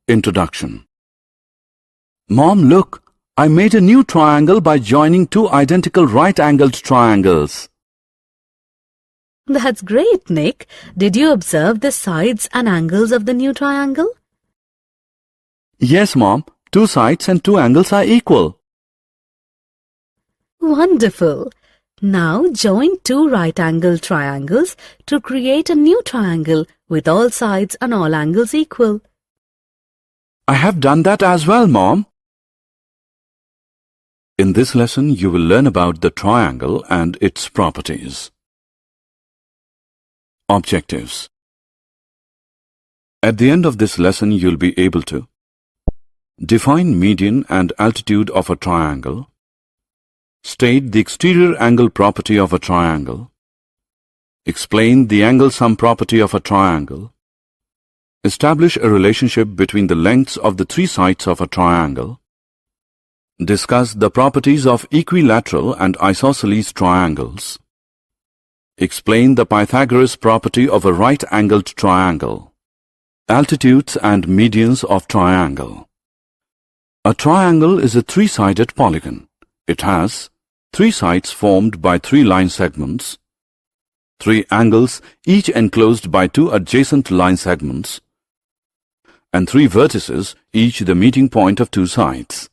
Introduction. Mom, look! I made a new triangle by joining two identical right-angled triangles. That's great, Nick. Did you observe the sides and angles of the new triangle? Yes, Mom. Two sides and two angles are equal. Wonderful. Now join two right-angled triangles to create a new triangle with all sides and all angles equal. I have done that as well, Mom. In this lesson, you will learn about the triangle and its properties. Objectives. At the end of this lesson, you'll be able to define median and altitude of a triangle, state the exterior angle property of a triangle, explain the angle sum property of a triangle, establish a relationship between the lengths of the three sides of a triangle, discuss the properties of equilateral and isosceles triangles, explain the Pythagoras property of a right-angled triangle, altitudes and medians of triangle. A triangle is a three-sided polygon. It has three sides formed by three line segments, three angles each enclosed by two adjacent line segments, and three vertices, each the meeting point of two sides.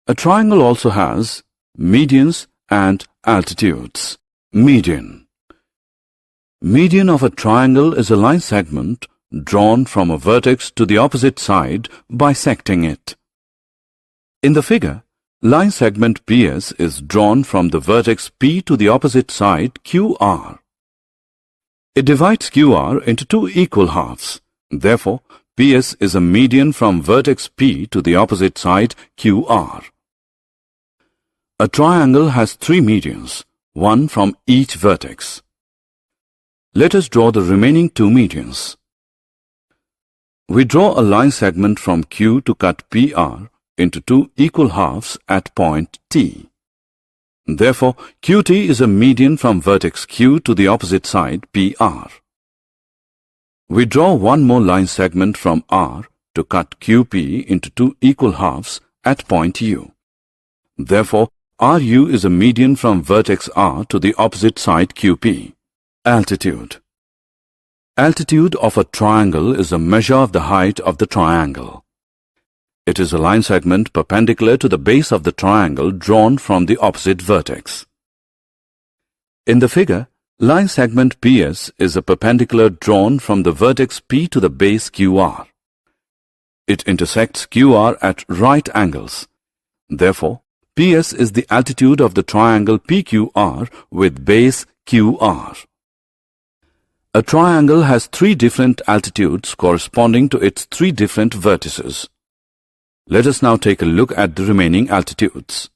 A triangle also has medians and altitudes. Median. Median of a triangle is a line segment drawn from a vertex to the opposite side, bisecting it. In the figure, line segment PS is drawn from the vertex P to the opposite side QR. It divides QR into two equal halves. Therefore, PS is a median from vertex P to the opposite side QR. A triangle has three medians, one from each vertex. Let us draw the remaining two medians. We draw a line segment from Q to cut PR into two equal halves at point T. Therefore, QT is a median from vertex Q to the opposite side PR. We draw one more line segment from R to cut QP into two equal halves at point U. Therefore, RU is a median from vertex R to the opposite side QP. Altitude. Altitude of a triangle is a measure of the height of the triangle. It is a line segment perpendicular to the base of the triangle drawn from the opposite vertex. In the figure, line segment PS is a perpendicular drawn from the vertex P to the base QR. It intersects QR at right angles. Therefore, PS is the altitude of the triangle PQR with base QR. A triangle has three different altitudes corresponding to its three different vertices. Let us now take a look at the remaining altitudes.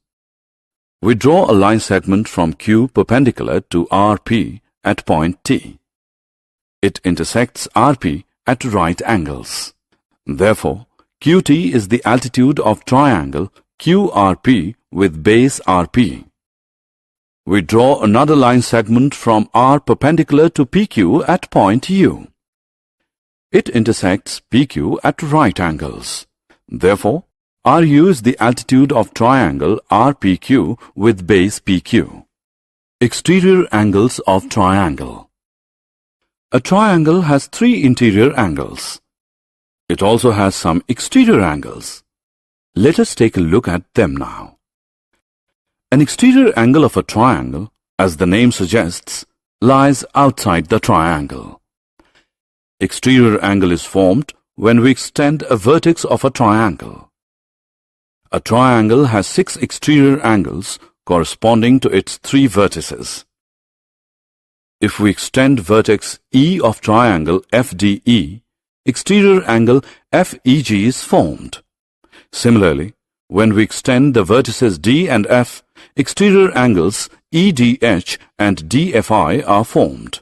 We draw a line segment from Q perpendicular to RP at point T. It intersects RP at right angles. Therefore, QT is the altitude of triangle QRP with base RP. We draw another line segment from R perpendicular to PQ at point U. It intersects PQ at right angles. Therefore, RU is the altitude of triangle RPQ with base PQ. Exterior angles of triangle. A triangle has three interior angles. It also has some exterior angles. Let us take a look at them now. An exterior angle of a triangle, as the name suggests, lies outside the triangle. Exterior angle is formed when we extend a vertex of a triangle. A triangle has six exterior angles corresponding to its three vertices. If we extend vertex E of triangle FDE, exterior angle FEG is formed. Similarly, when we extend the vertices D and F, exterior angles EDH and DFI are formed.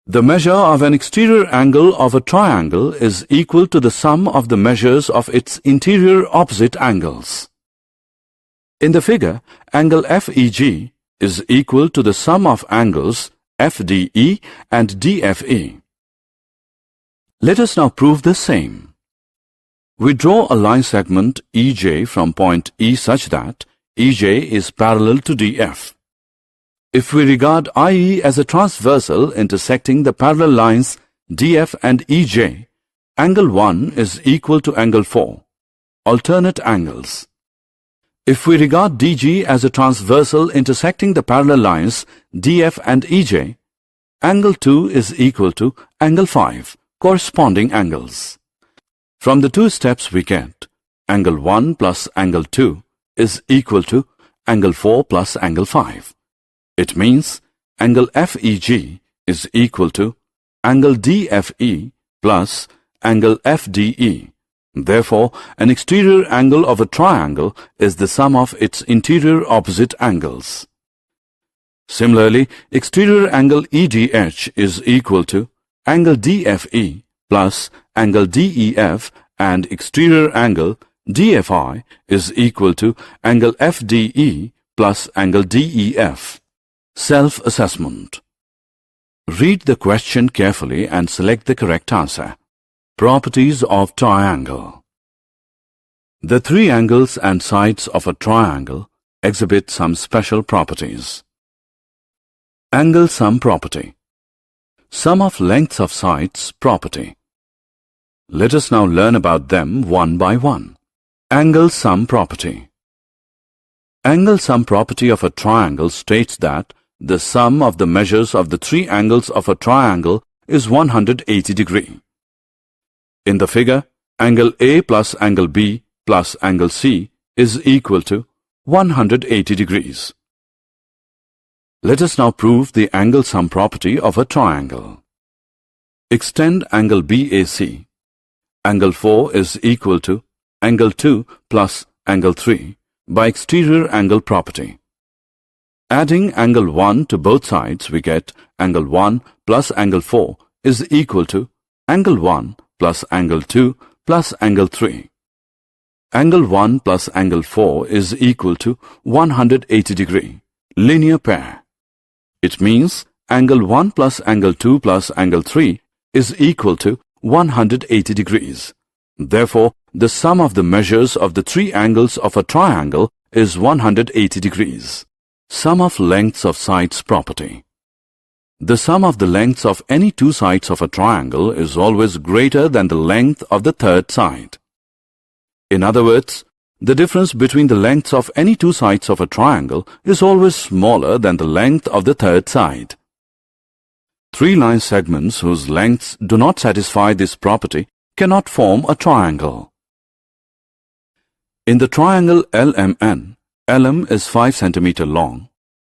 The measure of an exterior angle of a triangle is equal to the sum of the measures of its interior opposite angles. In the figure, angle FEG is equal to the sum of angles FDE and DFE. Let us now prove the same. We draw a line segment EJ from point E such that EJ is parallel to DF. If we regard IE as a transversal intersecting the parallel lines DF and EJ, angle 1 is equal to angle 4, alternate angles. If we regard DG as a transversal intersecting the parallel lines DF and EJ, angle 2 is equal to angle 5, corresponding angles. From the two steps we get angle 1 plus angle 2 is equal to angle 4 plus angle 5. It means angle FEG is equal to angle DFE plus angle FDE. Therefore, an exterior angle of a triangle is the sum of its interior opposite angles. Similarly, exterior angle EDH is equal to angle DFE plus angle DEF, and exterior angle DFI is equal to angle FDE plus angle DEF. Self-assessment. Read the question carefully and select the correct answer. Properties of triangle. The three angles and sides of a triangle exhibit some special properties. Angle sum property. Sum of lengths of sides property. Let us now learn about them one by one. Angle sum property. Angle sum property of a triangle states that the sum of the measures of the three angles of a triangle is 180 degree. In the figure, angle A plus angle B plus angle C is equal to 180 degrees. Let us now prove the angle sum property of a triangle. Extend angle BAC. Angle 4 is equal to angle 2 plus angle 3 by exterior angle property. Adding angle 1 to both sides, we get angle 1 plus angle 4 is equal to angle 1 plus angle 2 plus angle 3. Angle 1 plus angle 4 is equal to 180 degree, linear pair. It means angle 1 plus angle 2 plus angle 3 is equal to 180 degrees. Therefore, the sum of the measures of the three angles of a triangle is 180 degrees. Sum of lengths of sides property. The sum of the lengths of any two sides of a triangle is always greater than the length of the third side. In other words, the difference between the lengths of any two sides of a triangle is always smaller than the length of the third side. Three line segments whose lengths do not satisfy this property cannot form a triangle. In the triangle LMN, LM is 5 cm long,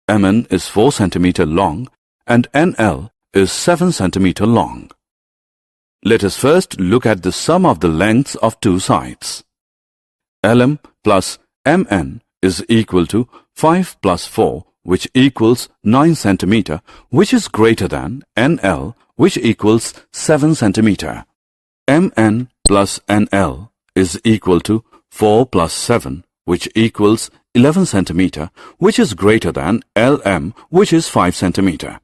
MN is 4 cm long, and NL is 7 cm long. Let us first look at the sum of the lengths of two sides. LM plus MN is equal to 5 plus 4, which equals 9 cm, which is greater than NL, which equals 7 cm. MN plus NL is equal to 4 plus 7, which equals 11 cm, which is greater than LM, which is 5 cm.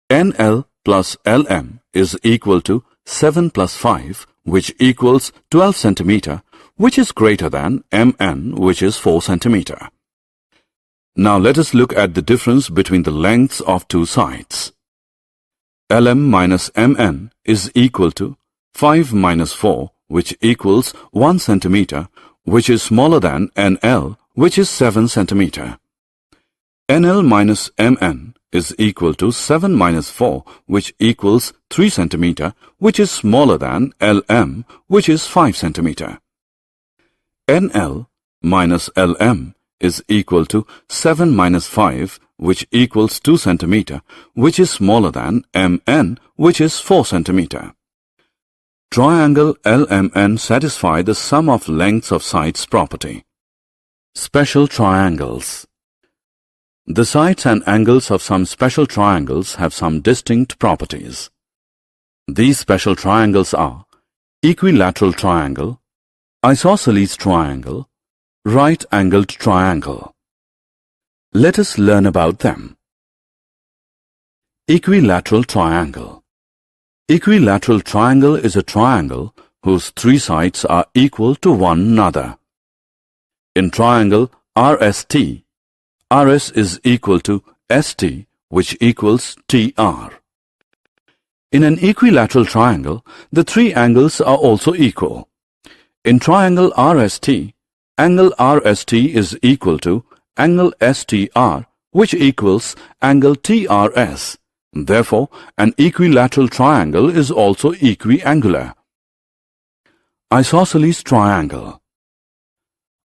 NL plus LM is equal to 7 plus 5, which equals 12 cm, which is greater than MN, which is 4 cm. Now let us look at the difference between the lengths of two sides. LM minus MN is equal to 5 minus 4, which equals 1 cm, which is smaller than NL, which is 7 cm. NL minus MN is equal to 7 minus 4, which equals 3 cm, which is smaller than LM, which is 5 cm. NL minus LM is equal to 7 minus 5, which equals 2 cm, which is smaller than MN, which is 4 cm. Triangle LMN satisfy the sum of lengths of sides property. Special triangles. The sides and angles of some special triangles have some distinct properties. These special triangles are equilateral triangle, isosceles triangle, right-angled triangle. Let us learn about them. Equilateral triangle. Equilateral triangle is a triangle whose three sides are equal to one another. In triangle RST, RS is equal to ST, which equals TR. In an equilateral triangle, the three angles are also equal. In triangle RST, angle RST is equal to angle STR, which equals angle TRS. Therefore, an equilateral triangle is also equiangular. Isosceles triangle.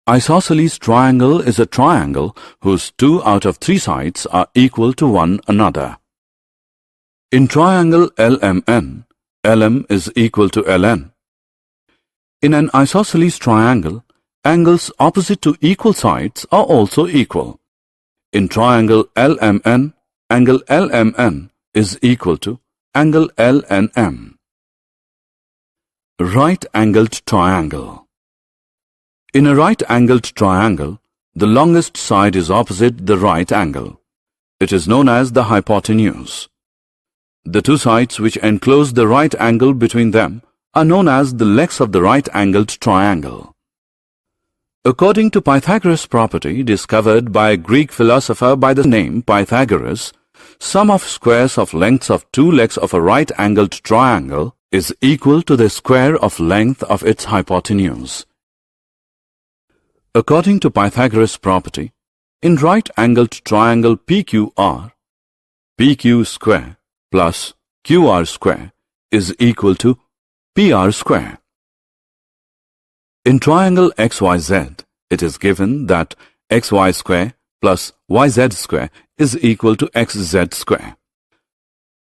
Isosceles triangle is a triangle whose 2 out of 3 sides are equal to one another. In triangle LMN, LM is equal to LN. In an isosceles triangle, angles opposite to equal sides are also equal. In triangle LMN, angle LMN is equal to angle LNM. Right-angled triangle. In a right-angled triangle, the longest side is opposite the right angle. It is known as the hypotenuse. The two sides which enclose the right angle between them are known as the legs of the right-angled triangle. According to Pythagoras' property discovered by a Greek philosopher by the name Pythagoras, sum of squares of lengths of two legs of a right-angled triangle is equal to the square of length of its hypotenuse. According to Pythagoras' property, in right-angled triangle PQR, PQ square plus QR square is equal to PR square. In triangle XYZ, it is given that XY square plus YZ square is equal to XZ square.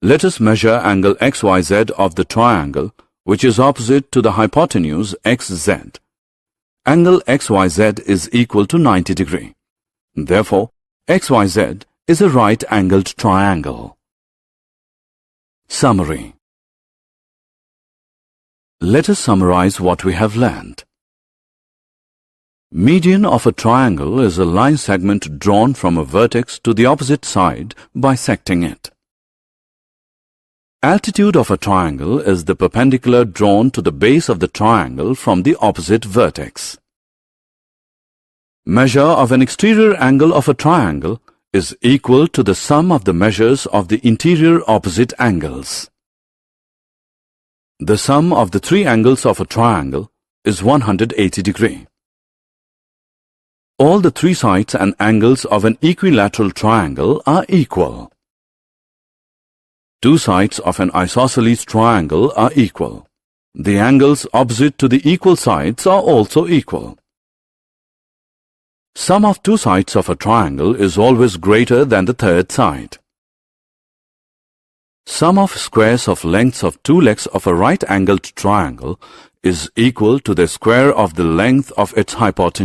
Let us measure angle XYZ of the triangle, which is opposite to the hypotenuse XZ. Angle XYZ is equal to 90 degrees. Therefore, XYZ is a right-angled triangle. Summary. Let us summarize what we have learned. Median of a triangle is a line segment drawn from a vertex to the opposite side, bisecting it. Altitude of a triangle is the perpendicular drawn to the base of the triangle from the opposite vertex. Measure of an exterior angle of a triangle is equal to the sum of the measures of the interior opposite angles. The sum of the three angles of a triangle is 180 degrees. All the three sides and angles of an equilateral triangle are equal. Two sides of an isosceles triangle are equal. The angles opposite to the equal sides are also equal. Sum of two sides of a triangle is always greater than the third side. Sum of squares of lengths of two legs of a right-angled triangle is equal to the square of the length of its hypotenuse.